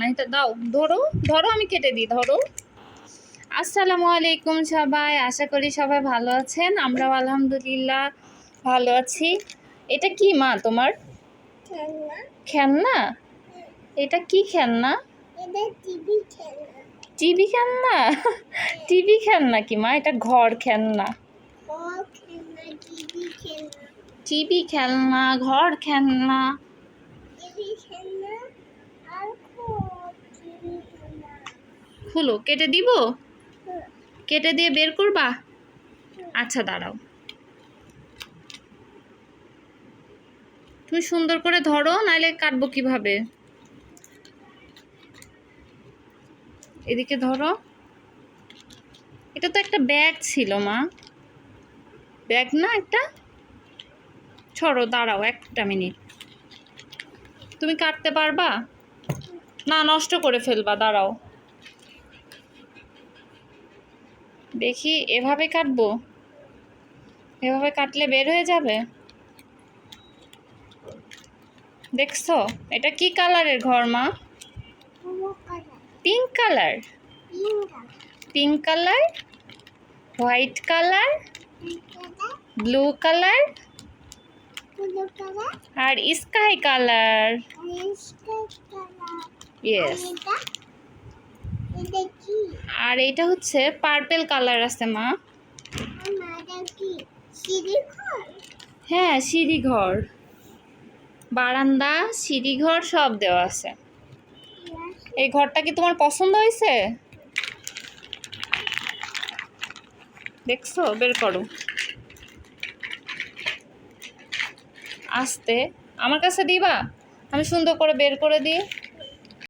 না, এটা দাও, ধরো ধরো, আমি কেটে দিই, ধরো। আসসালামু আলাইকুম সবাই, আশা করি সবাই ভালো আছেন। আমরাও আলহামদুলিল্লাহ ভালো আছি। এটা কি মা তোমার? খেলনা? এটা কি খেলনা? টিভি খেলনা? টিভি খেলনা কি মা? এটা ঘর খেলনা। টিভি খেলনা, ঘর খেলনা। খুলো, কেটে দিব? কেটে দিয়ে বের করবা? আচ্ছা দাঁড়াও, তুমি সুন্দর করে ধরো, নাহলে কাটবো কিভাবে। এদিকে ধরো। এটা তো একটা ব্যাগ ছিল মা, ব্যাগ না একটা? ছড়ো, দাঁড়াও একটা মিনিট। তুমি কাটতে পারবা? না, নষ্ট করে ফেলবা, দাঁড়াও দেখি। এভাবে কাটবো? এভাবে কাটলে বের হয়ে যাবে? দেখছো? এটা কি কালারের ঘর মা? Pink colour? Pink colour, white colour, blue colour আর স্কাই কালার। ইয়েস। আর এটা হচ্ছে পার্পল কালার আছে মা। হ্যাঁ, সিঁড়ি ঘর, বারান্দা, সিঁড়ি ঘর সব দেওয়া আছে। এই ঘরটা কি তোমার পছন্দ হয়েছে? দেখছো? বের করো আস্তে, আমার কাছে দিবা, আমি সুন্দর করে বের করে দিই।